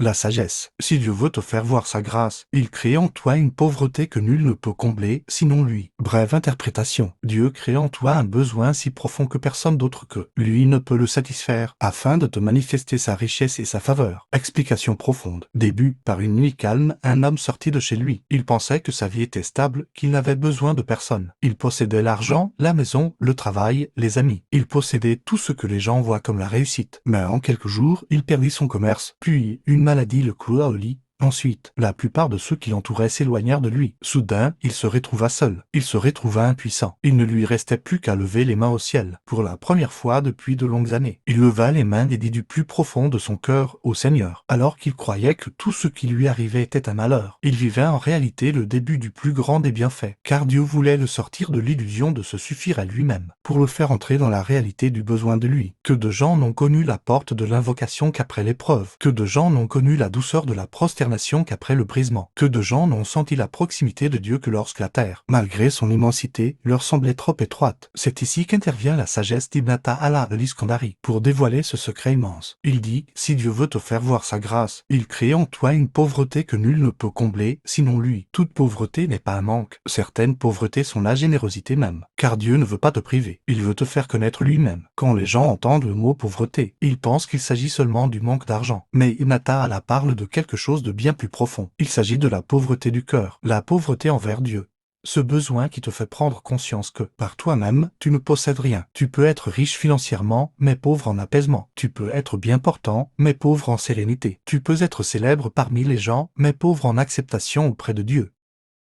La sagesse. Si Dieu veut te faire voir sa grâce, il crée en toi une pauvreté que nul ne peut combler, sinon lui. Brève interprétation. Dieu crée en toi un besoin si profond que personne d'autre que lui ne peut le satisfaire, afin de te manifester sa richesse et sa faveur. Explication profonde. Début. Par une nuit calme, un homme sortit de chez lui. Il pensait que sa vie était stable, qu'il n'avait besoin de personne. Il possédait l'argent, la maison, le travail, les amis. Il possédait tout ce que les gens voient comme la réussite. Mais en quelques jours, il perdit son commerce. Puis, une maladie le cloua au lit. Ensuite, la plupart de ceux qui l'entouraient s'éloignèrent de lui. Soudain, il se retrouva seul. Il se retrouva impuissant. Il ne lui restait plus qu'à lever les mains au ciel. Pour la première fois depuis de longues années, il leva les mains et dit du plus profond de son cœur au Seigneur, alors qu'il croyait que tout ce qui lui arrivait était un malheur. Il vivait en réalité le début du plus grand des bienfaits, car Dieu voulait le sortir de l'illusion de se suffire à lui-même, pour le faire entrer dans la réalité du besoin de lui. Que de gens n'ont connu la porte de l'invocation qu'après l'épreuve. Que de gens n'ont connu la douceur de la prosternation qu'après le brisement. Que de gens n'ont senti la proximité de Dieu que lorsque la terre, malgré son immensité, leur semblait trop étroite. C'est ici qu'intervient la sagesse d'Ibn Ta'ala de l'Iskandari pour dévoiler ce secret immense. Il dit, si Dieu veut te faire voir sa grâce, il crée en toi une pauvreté que nul ne peut combler, sinon lui. Toute pauvreté n'est pas un manque. Certaines pauvretés sont la générosité même. Car Dieu ne veut pas te priver. Il veut te faire connaître lui-même. Quand les gens entendent le mot pauvreté, ils pensent qu'il s'agit seulement du manque d'argent. Mais Ibn Ta'ala parle de quelque chose de bien plus profond. Il s'agit de la pauvreté du cœur, la pauvreté envers Dieu. Ce besoin qui te fait prendre conscience que, par toi-même, tu ne possèdes rien. Tu peux être riche financièrement, mais pauvre en apaisement. Tu peux être bien portant, mais pauvre en sérénité. Tu peux être célèbre parmi les gens, mais pauvre en acceptation auprès de Dieu.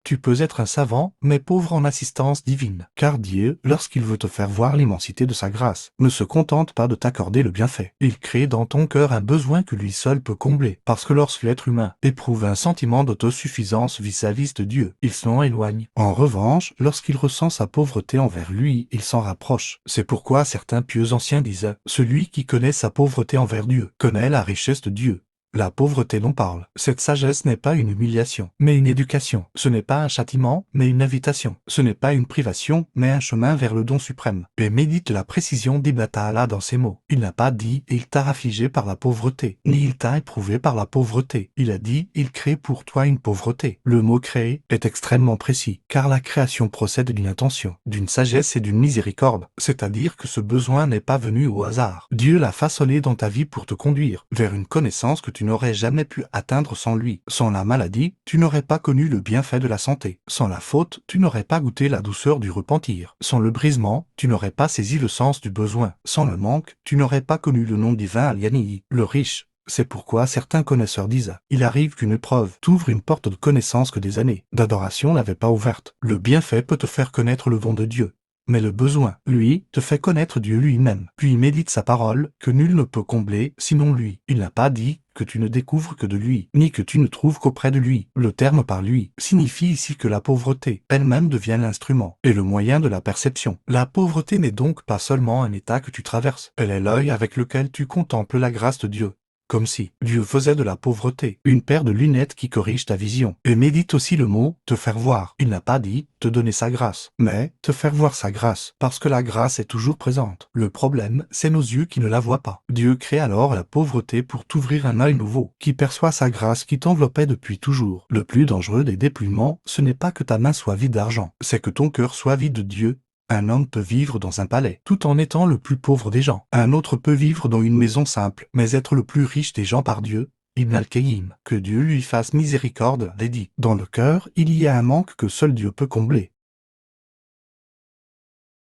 Tu peux être un savant, mais pauvre en assistance divine. Car Dieu, lorsqu'il veut te faire voir l'immensité de sa grâce, ne se contente pas de t'accorder le bienfait. Il crée dans ton cœur un besoin que lui seul peut combler. Parce que lorsque l'être humain éprouve un sentiment d'autosuffisance vis-à-vis de Dieu, il s'en éloigne. En revanche, lorsqu'il ressent sa pauvreté envers lui, il s'en rapproche. C'est pourquoi certains pieux anciens disaient, « Celui qui connaît sa pauvreté envers Dieu, connaît la richesse de Dieu. » La pauvreté dont parle. Cette sagesse n'est pas une humiliation, mais une éducation. Ce n'est pas un châtiment, mais une invitation. Ce n'est pas une privation, mais un chemin vers le don suprême. Et médite la précision d'Ibn Ta'ala dans ces mots. Il n'a pas dit « il t'a affligé par la pauvreté », ni « il t'a éprouvé par la pauvreté ». Il a dit « il crée pour toi une pauvreté ». Le mot « créer » est extrêmement précis, car la création procède d'une intention, d'une sagesse et d'une miséricorde. C'est-à-dire que ce besoin n'est pas venu au hasard. Dieu l'a façonné dans ta vie pour te conduire vers une connaissance que tu n'aurais jamais pu atteindre sans lui. Sans la maladie, tu n'aurais pas connu le bienfait de la santé. Sans la faute, tu n'aurais pas goûté la douceur du repentir. Sans le brisement, tu n'aurais pas saisi le sens du besoin. Sans le manque, tu n'aurais pas connu le nom divin Al-Yani'i, le riche. C'est pourquoi certains connaisseurs disent « Il arrive qu'une épreuve t'ouvre une porte de connaissance que des années d'adoration n'avaient pas ouverte. Le bienfait peut te faire connaître le don de Dieu. Mais le besoin, lui, te fait connaître Dieu lui-même. Puis médite sa parole, que nul ne peut combler, sinon lui. Il n'a pas dit que tu ne découvres que de lui, ni que tu ne trouves qu'auprès de lui. Le terme par lui signifie ici que la pauvreté elle-même devient l'instrument et le moyen de la perception. La pauvreté n'est donc pas seulement un état que tu traverses, elle est l'œil avec lequel tu contemples la grâce de Dieu. Comme si Dieu faisait de la pauvreté une paire de lunettes qui corrige ta vision. Et médite aussi le mot « te faire voir ». Il n'a pas dit « te donner sa grâce », mais « te faire voir sa grâce », parce que la grâce est toujours présente. Le problème, c'est nos yeux qui ne la voient pas. Dieu crée alors la pauvreté pour t'ouvrir un œil nouveau, qui perçoit sa grâce qui t'enveloppait depuis toujours. Le plus dangereux des dépouillements, ce n'est pas que ta main soit vide d'argent, c'est que ton cœur soit vide de Dieu. Un homme peut vivre dans un palais, tout en étant le plus pauvre des gens. Un autre peut vivre dans une maison simple, mais être le plus riche des gens par Dieu. Ibn al-Qayyim, que Dieu lui fasse miséricorde, l'a dit. Dans le cœur, il y a un manque que seul Dieu peut combler.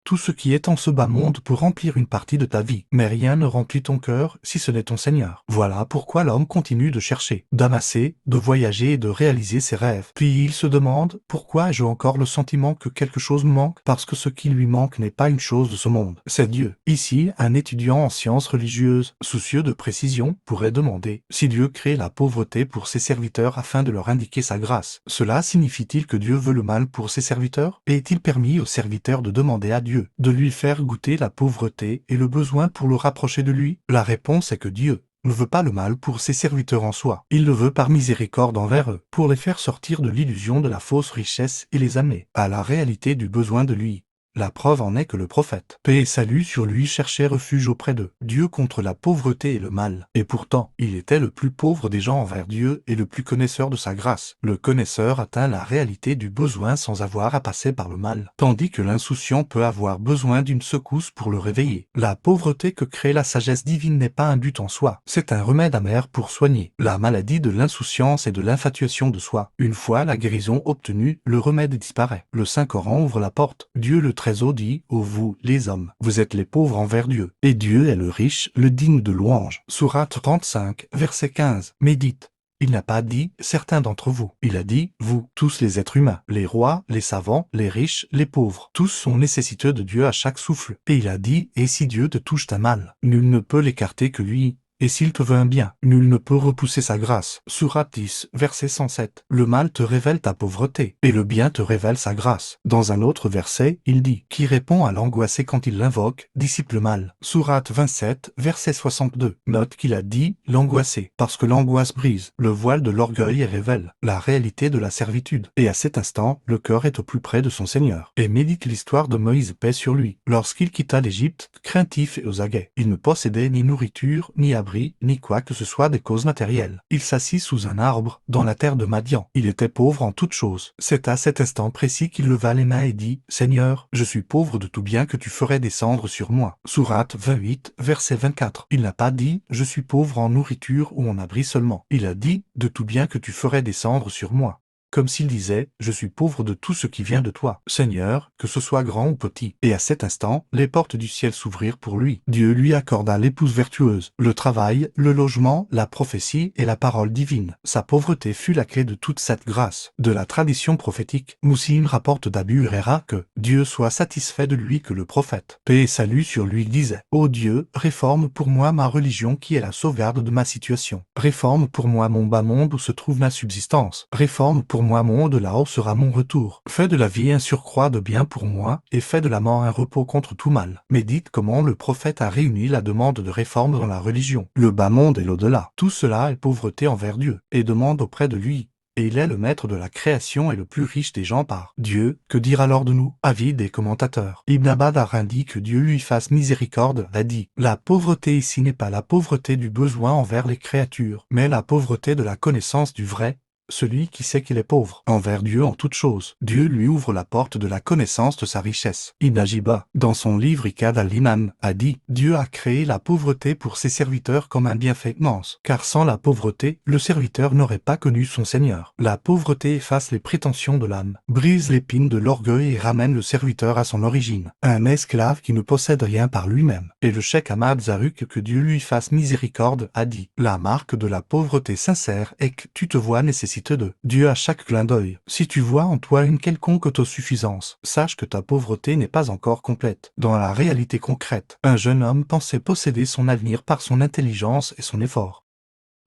Tout ce qui est en ce bas monde peut remplir une partie de ta vie, mais rien ne remplit ton cœur si ce n'est ton Seigneur. Voilà pourquoi l'homme continue de chercher, d'amasser, de voyager et de réaliser ses rêves. Puis il se demande, pourquoi ai-je encore le sentiment que quelque chose me manque? Parce que ce qui lui manque n'est pas une chose de ce monde, c'est Dieu. Ici, un étudiant en sciences religieuses, soucieux de précision, pourrait demander si Dieu crée la pauvreté pour ses serviteurs afin de leur indiquer sa grâce. Cela signifie-t-il que Dieu veut le mal pour ses serviteurs? Et est-il permis aux serviteurs de demander à Dieu de lui faire goûter la pauvreté et le besoin pour le rapprocher de lui? La réponse est que Dieu ne veut pas le mal pour ses serviteurs en soi. Il le veut par miséricorde envers eux, pour les faire sortir de l'illusion de la fausse richesse et les amener à la réalité du besoin de lui. La preuve en est que le prophète, paix et salut sur lui, cherchait refuge auprès de Dieu contre la pauvreté et le mal. Et pourtant, il était le plus pauvre des gens envers Dieu et le plus connaisseur de sa grâce. Le connaisseur atteint la réalité du besoin sans avoir à passer par le mal, tandis que l'insouciant peut avoir besoin d'une secousse pour le réveiller. La pauvreté que crée la sagesse divine n'est pas un but en soi, c'est un remède amer pour soigner la maladie de l'insouciance et de l'infatuation de soi. Une fois la guérison obtenue, le remède disparaît. Le Saint-Coran ouvre la porte. Dieu le Très-Haut dit, ô vous, les hommes, vous êtes les pauvres envers Dieu, et Dieu est le riche, le digne de louange. Sourate 35, verset 15. Médite. Il n'a pas dit « certains d'entre vous ». Il a dit « vous, tous les êtres humains, les rois, les savants, les riches, les pauvres. Tous sont nécessiteux de Dieu à chaque souffle. » Et il a dit « et si Dieu te touche ta mal, nul ne peut l'écarter que lui. » Et s'il te veut un bien, nul ne peut repousser sa grâce. Sourate 10, verset 107. Le mal te révèle ta pauvreté, et le bien te révèle sa grâce. Dans un autre verset, il dit « Qui répond à l'angoissé quand il l'invoque, dissipe le mal. » Sourate 27, verset 62. Note qu'il a dit « l'angoissé », parce que l'angoisse brise le voile de l'orgueil et révèle la réalité de la servitude. Et à cet instant, le cœur est au plus près de son Seigneur. Et médite l'histoire de Moïse, paix sur lui. Lorsqu'il quitta l'Égypte, craintif et aux aguets, il ne possédait ni nourriture, ni abri, ni quoi que ce soit des causes matérielles. Il s'assit sous un arbre, dans la terre de Madian. Il était pauvre en toutes choses. C'est à cet instant précis qu'il leva les mains et dit, « Seigneur, je suis pauvre de tout bien que tu ferais descendre sur moi. » Sourate 28, verset 24. Il n'a pas dit, « Je suis pauvre en nourriture ou en abri seulement. » Il a dit, « De tout bien que tu ferais descendre sur moi. » Comme s'il disait, « Je suis pauvre de tout ce qui vient de toi, Seigneur, que ce soit grand ou petit. » Et à cet instant, les portes du ciel s'ouvrirent pour lui. Dieu lui accorda l'épouse vertueuse, le travail, le logement, la prophétie et la parole divine. Sa pauvreté fut la clé de toute cette grâce. De la tradition prophétique, Moussim rapporte d'Abu Huraira que Dieu soit satisfait de lui que le prophète, paix et salut sur lui, disait, « Ô Dieu, réforme pour moi ma religion qui est la sauvegarde de ma situation. Réforme pour moi mon bas monde où se trouve ma subsistance. Réforme pour moi mon au-delà où sera mon retour. Fais de la vie un surcroît de bien pour moi, et fais de la mort un repos contre tout mal. » Médite comment le prophète a réuni la demande de réforme dans la religion, le bas monde et l'au-delà. Tout cela est pauvreté envers Dieu, et demande auprès de lui. Et il est le maître de la création et le plus riche des gens par Dieu. Que dire alors de nous? Avis des commentateurs. Ibn Abbas dit que Dieu lui fasse miséricorde, a dit, la pauvreté ici n'est pas la pauvreté du besoin envers les créatures, mais la pauvreté de la connaissance du vrai, celui qui sait qu'il est pauvre envers Dieu en toutes choses. Dieu lui ouvre la porte de la connaissance de sa richesse. Ibn Ajiba, dans son livre Ikad al-Imam, a dit « Dieu a créé la pauvreté pour ses serviteurs comme un bienfait immense, car sans la pauvreté, le serviteur n'aurait pas connu son Seigneur. La pauvreté efface les prétentions de l'âme, brise l'épine de l'orgueil et ramène le serviteur à son origine, un esclave qui ne possède rien par lui-même. » Et le cheikh Ahmad Zarruq, que Dieu lui fasse miséricorde, a dit « La marque de la pauvreté sincère est que tu te vois nécessité de Dieu à chaque clin d'œil. Si tu vois en toi une quelconque autosuffisance, sache que ta pauvreté n'est pas encore complète. Dans la réalité concrète, un jeune homme pensait posséder son avenir par son intelligence et son effort.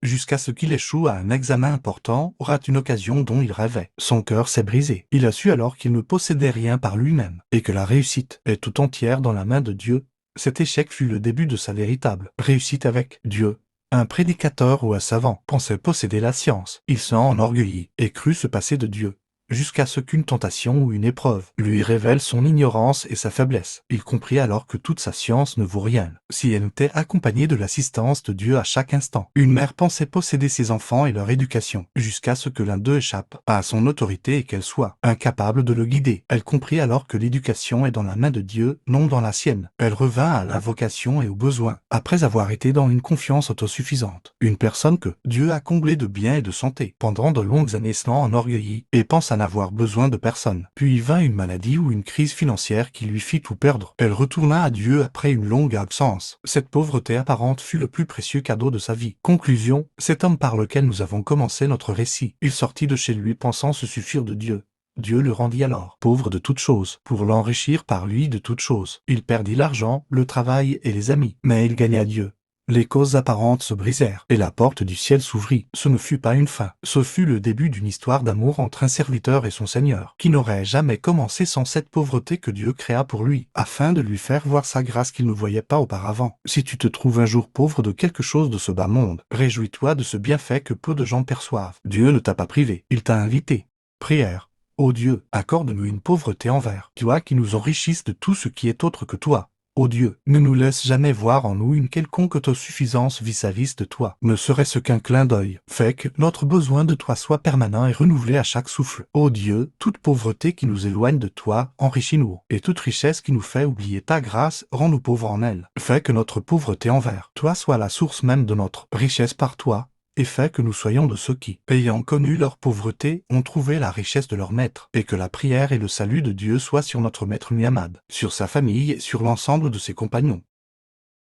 Jusqu'à ce qu'il échoue à un examen important, rate une occasion dont il rêvait. Son cœur s'est brisé. Il a su alors qu'il ne possédait rien par lui-même, et que la réussite est tout entière dans la main de Dieu. Cet échec fut le début de sa véritable réussite avec Dieu. Un prédicateur ou un savant pensait posséder la science. Il s'en enorgueillit et crut se passer de Dieu, jusqu'à ce qu'une tentation ou une épreuve lui révèle son ignorance et sa faiblesse. Il comprit alors que toute sa science ne vaut rien, si elle n'était accompagnée de l'assistance de Dieu à chaque instant. Une mère pensait posséder ses enfants et leur éducation, jusqu'à ce que l'un d'eux échappe à son autorité et qu'elle soit incapable de le guider. Elle comprit alors que l'éducation est dans la main de Dieu, non dans la sienne. Elle revint à la vocation et aux besoins, après avoir été dans une confiance autosuffisante. Une personne que Dieu a comblée de bien et de santé, pendant de longues années s'en enorgueillit, et pense à n'avoir besoin de personne. Puis vint une maladie ou une crise financière qui lui fit tout perdre. Elle retourna à Dieu après une longue absence. Cette pauvreté apparente fut le plus précieux cadeau de sa vie. Conclusion, cet homme par lequel nous avons commencé notre récit, il sortit de chez lui pensant se suffire de Dieu. Dieu le rendit alors pauvre de toutes choses, pour l'enrichir par lui de toutes choses. Il perdit l'argent, le travail et les amis, mais il gagna Dieu. Les causes apparentes se brisèrent, et la porte du ciel s'ouvrit. Ce ne fut pas une fin, ce fut le début d'une histoire d'amour entre un serviteur et son Seigneur, qui n'aurait jamais commencé sans cette pauvreté que Dieu créa pour lui, afin de lui faire voir sa grâce qu'il ne voyait pas auparavant. Si tu te trouves un jour pauvre de quelque chose de ce bas monde, réjouis-toi de ce bienfait que peu de gens perçoivent. Dieu ne t'a pas privé, il t'a invité. Prière. Ô Dieu, accorde-nous une pauvreté envers toi qui nous enrichisse de tout ce qui est autre que toi. Ô Dieu, ne nous laisse jamais voir en nous une quelconque autosuffisance vis-à-vis de toi, ne serait-ce qu'un clin d'œil. Fais que notre besoin de toi soit permanent et renouvelé à chaque souffle. Ô Dieu, toute pauvreté qui nous éloigne de toi, enrichis-nous, et toute richesse qui nous fait oublier ta grâce, rends-nous pauvres en elle. Fais que notre pauvreté envers toi soit la source même de notre richesse par toi, et fait que nous soyons de ceux qui, ayant connu leur pauvreté, ont trouvé la richesse de leur maître, et que la prière et le salut de Dieu soient sur notre maître Muhammad, sur sa famille et sur l'ensemble de ses compagnons.